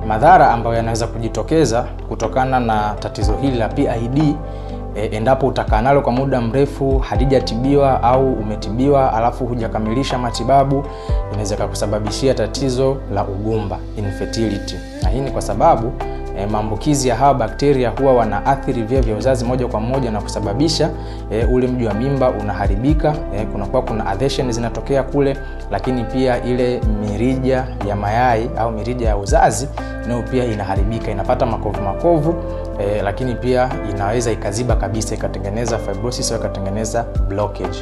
Madhara ambayo yanaweza kujitokeza kutokana na tatizo hili la PID endapo utakaa nalo kwa muda mrefu, halijatibiwa au umetibiwa alafu hujakamilisha matibabu, inaweza kukusababishia tatizo la ugumba, infertility. Na hii ni kwa sababu maambukizi ya hawa bakteria huwa wanaathiri via vya uzazi moja kwa moja na kusababisha ule mji wa mimba unaharibika. Kuna adhesion zinatokea kule, lakini pia ile mirija ya mayai au mirija ya uzazi nayo pia inaharibika, inapata makovu, lakini pia inaweza ikaziba kabisa, ikatengeneza fibrosis au ikatengeneza blockage.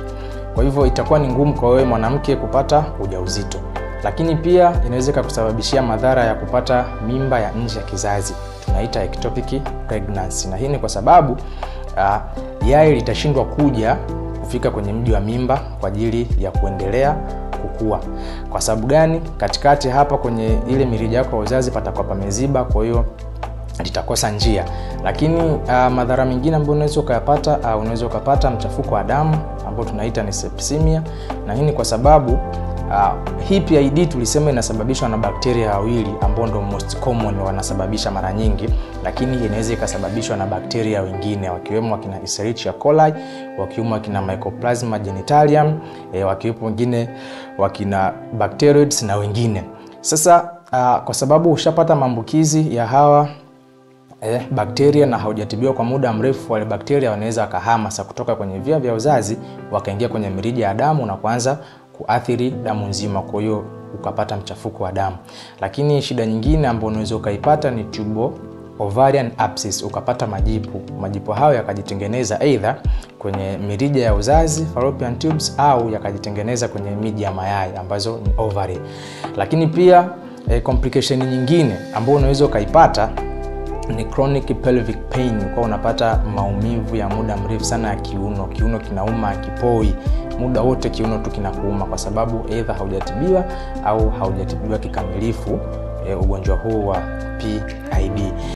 Kwa hivyo itakuwa ni ngumu kwa wewe mwanamke kupata ujauzito. Lakini pia inaweza kusababishia madhara ya kupata mimba ya nje ya kizazi, tunaita ectopic pregnancy. Na hii ni kwa sababu yai litashindwa kuja kufika kwenye mji wa mimba kwa ajili ya kuendelea kukua. Kwa sababu gani? Katikati hapa kwenye ile mirija yako ya uzazi patakuwa pameziba, kwa hiyo litakosa njia. Lakini madhara mengine ambayo unaweza ukapata mchafuko wa damu ambao tunaita ni sepsemia. Na hii ni kwa sababu hii PID tulisema inasababishwa na bakteria wawili ambao ndio most common wanasababisha mara nyingi, lakini inaweza ikasababishwa na bakteria wengine wakiwemo wakina Escherichia coli, wakiwemo wakina Mycoplasma genitalium, wakiwepo wengine wakina Bacteroides na wengine. Sasa kwa sababu ushapata maambukizi ya hawa bakteria na haujatibiwa kwa muda mrefu, wale bakteria wanaweza wakahama kutoka kwenye via vya uzazi wakaingia kwenye mirija ya damu na kuanza kuathiri damu nzima, kwa hiyo ukapata mchafuko wa damu. Lakini shida nyingine ambayo unaweza ukaipata ni tubo ovarian abscess, ukapata majipu hayo yakajitengeneza either kwenye mirija ya uzazi fallopian tubes au yakajitengeneza kwenye miji ya mayai ambazo ni ovary. Lakini pia complication nyingine ambayo unaweza ukaipata ni chronic pelvic pain, kwa unapata maumivu ya muda mrefu sana ya kiuno kinauma, kipoi muda wote, kiuno tu kinakuuma kwa sababu either haujatibiwa au haujatibiwa kikamilifu ugonjwa huu wa PID.